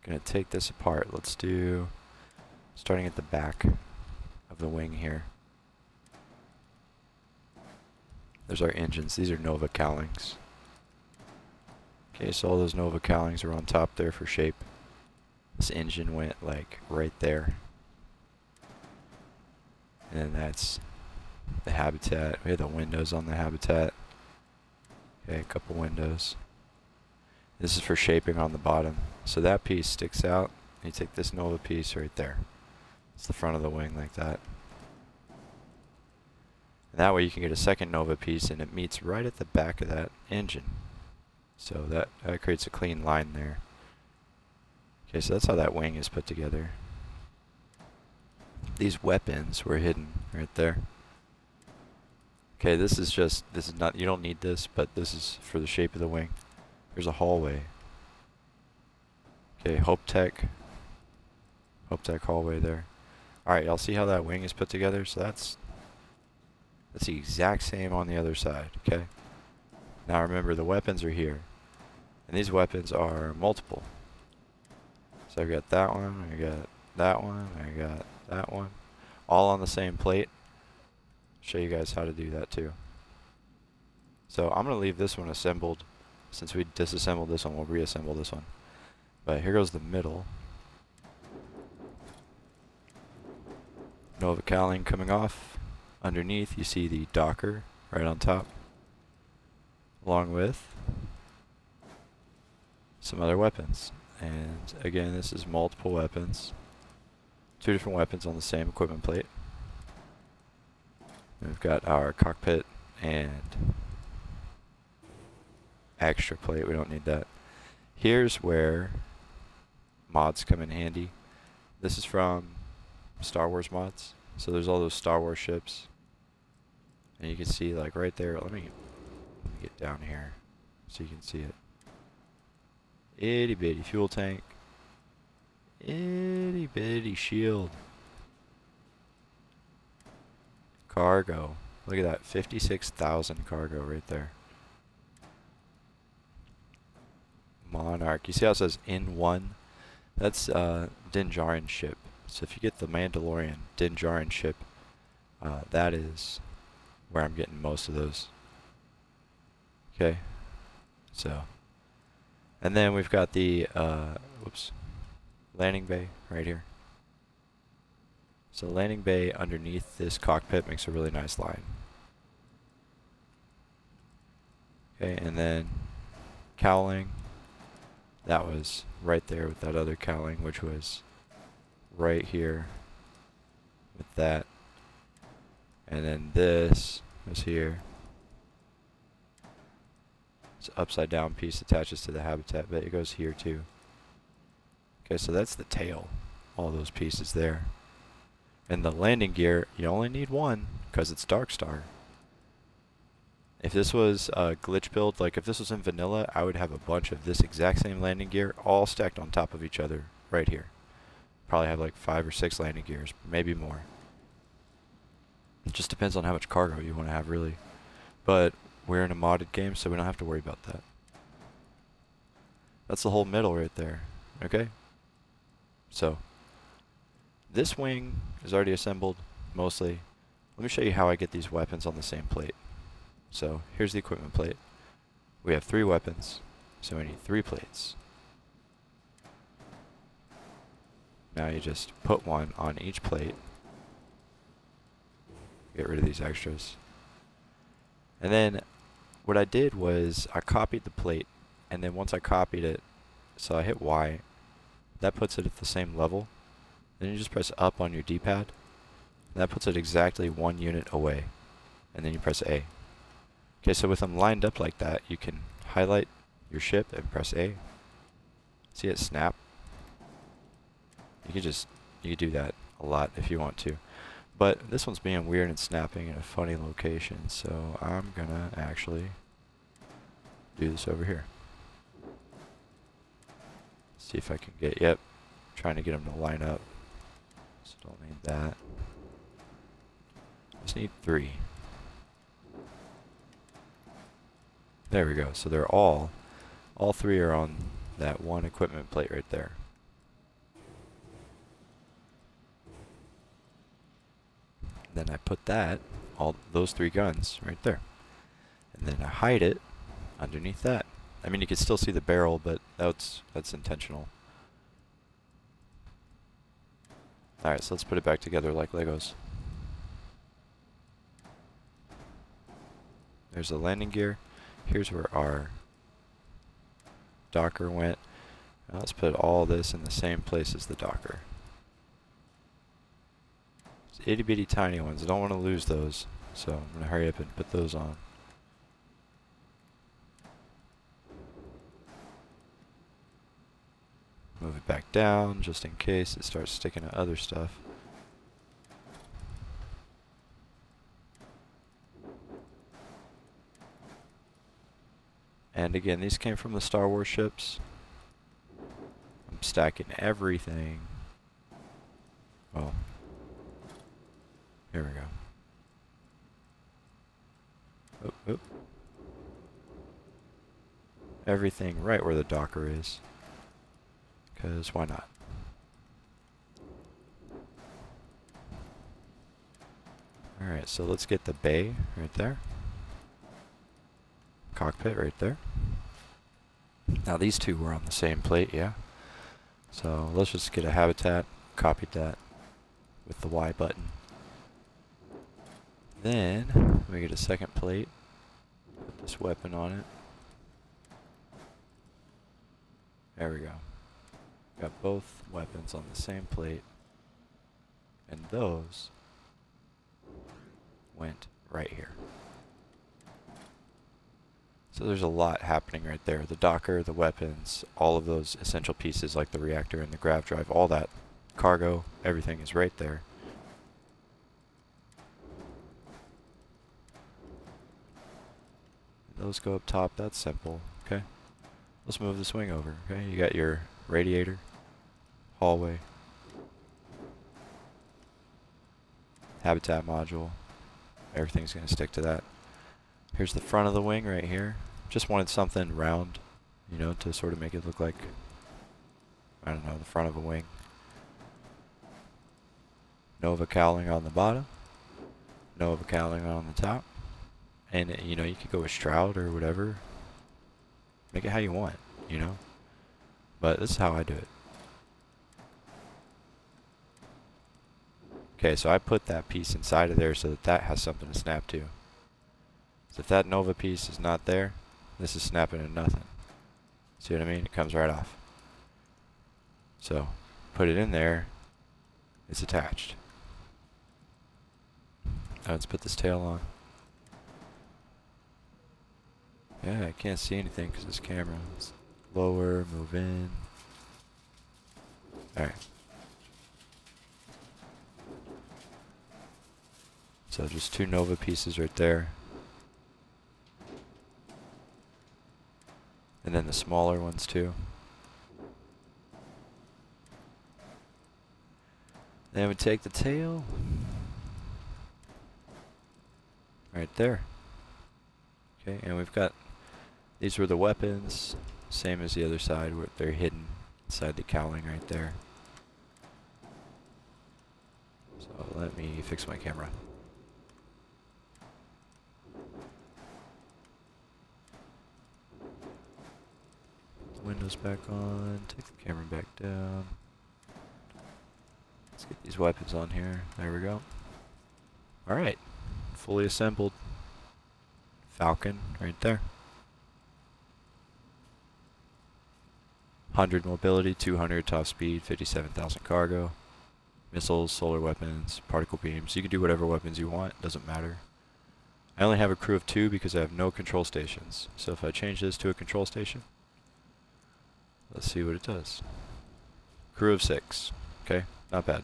Gonna take this apart. Let's do, starting at the back of the wing here. There's our engines. These are Nova cowlings. Okay, so all those Nova cowlings are on top there for shape. This engine went like right there. And then that's the habitat. We have the windows on the habitat. Okay, a couple windows. This is for shaping on the bottom. So that piece sticks out. You take this Nova piece right there. It's the front of the wing like that. And that way you can get a second Nova piece and it meets right at the back of that engine. So that creates a clean line there. Okay, so that's how that wing is put together. These weapons were hidden right there. Okay, this is not, you don't need this, but this is for the shape of the wing. There's a hallway. Okay, Avontech hallway there. Alright, y'all see how that wing is put together? So that's the exact same on the other side, okay? Now remember, the weapons are here. And these weapons are multiple. So I got that one, I got that one, I got that one. All on the same plate. Show you guys how to do that too. So I'm going to leave this one assembled. Since we disassembled this one, we'll reassemble this one. But here goes the middle. Nova cowling coming off. Underneath you see the Docker right on top. Along with some other weapons. And again, this is multiple weapons. 2 different weapons on the same equipment plate. We've got our cockpit and extra plate. We don't need that. Here's where mods come in handy. This is from Star Wars mods. So there's all those Star Wars ships. And you can see like right there. Let me get down here so you can see it. Itty bitty fuel tank. Itty bitty shield. Cargo. Look at that. 56,000 cargo right there. Monarch. You see how it says N1? That's Din Djarin's ship. So if you get the Mandalorian Din Djarin ship, that is where I'm getting most of those. Okay. So. And then we've got the landing bay right here. So landing bay underneath this cockpit makes a really nice line. Okay, and then cowling. That was right there with that other cowling, which was right here with that. And then this was here. It's an upside down piece attaches to the habitat, but it goes here too. Okay, so that's the tail. All those pieces there. And the landing gear, you only need one because it's Darkstar. If this was a glitch build, like if this was in vanilla, I would have a bunch of this exact same landing gear all stacked on top of each other right here. Probably have like 5 or 6 landing gears, maybe more. It just depends on how much cargo you want to have really. But we're in a modded game, so we don't have to worry about that. That's the whole middle right there. Okay? So, this wing is already assembled, mostly. Let me show you how I get these weapons on the same plate. So, here's the equipment plate. We have 3 weapons, so we need 3 plates. Now you just put one on each plate. Get rid of these extras. And then, what I did was, I copied the plate, and then once I copied it, so I hit Y, that puts it at the same level. Then you just press up on your D-pad. That puts it exactly 1 unit away. And then you press A. Okay, so with them lined up like that, you can highlight your ship and press A. See it snap? You can do that a lot if you want to. But this one's being weird and snapping in a funny location, so I'm gonna actually do this over here. See if I can get, yep, trying to get them to line up. So don't need that. Just need 3. There we go. So they're all 3 are on that one equipment plate right there. Then I put that, all those 3 guns right there. And then I hide it underneath that. I mean, you can still see the barrel, but that's intentional. Alright, so let's put it back together like Legos. There's the landing gear. Here's where our Docker went. Now let's put all this in the same place as the Docker. It's itty bitty tiny ones. I don't want to lose those, so I'm going to hurry up and put those on. Move it back down just in case it starts sticking to other stuff. And again, these came from the Star Wars ships. I'm stacking everything. Well, here we go. Oop, oop. Everything right where the Docker is. Because why not? Alright, so let's get the bay right there. Cockpit right there. Now these 2 were on the same plate, yeah. So let's just get a habitat, copy that with the Y button. Then we get a second plate, put this weapon on it. There we go. Got both weapons on the same plate, and those went right here. So there's a lot happening right there. The Docker, the weapons, all of those essential pieces like the reactor and the grav drive, all that cargo, everything is right there. Those go up top, that's simple, okay? Let's move this wing over, okay? You got your radiator, hallway, habitat module, everything's going to stick to that. Here's the front of the wing right here. Just wanted something round, you know, to sort of make it look like, I don't know, the front of a wing. Nova cowling on the bottom, Nova cowling on the top. And, you know, you could go with shroud or whatever. Make it how you want, you know. But this is how I do it. Okay, so I put that piece inside of there so that that has something to snap to. So if that Nova piece is not there, this is snapping to nothing. See what I mean? It comes right off. So, put it in there. It's attached. Now let's put this tail on. Yeah, I can't see anything because this camera is lower, move in. Alright. So just 2 Nova pieces right there. And then the smaller ones too. Then we take the tail. Right there. Okay, and we've got, these were the weapons, same as the other side where they're hidden inside the cowling right there. So let me fix my camera. Windows back on, take the camera back down. Let's get these weapons on here. There we go. Alright, fully assembled Falcon right there. 100 mobility, 200 top speed, 57,000 cargo. Missiles, solar weapons, particle beams. You can do whatever weapons you want, doesn't matter. I only have a crew of 2 because I have no control stations. So if I change this to a control station, let's see what it does. Crew of 6. Okay, not bad.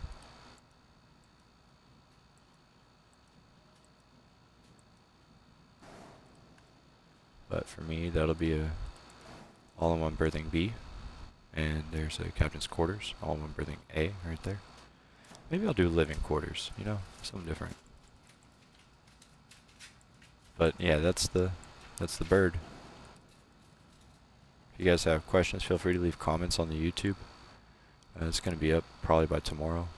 But for me, that'll be a all-in-one berthing B. And there's a captain's quarters, all-in-one berthing A right there. Maybe I'll do living quarters, you know, something different. But yeah, that's the bird. If you guys have questions, feel free to leave comments on the YouTube. It's going to be up probably by tomorrow.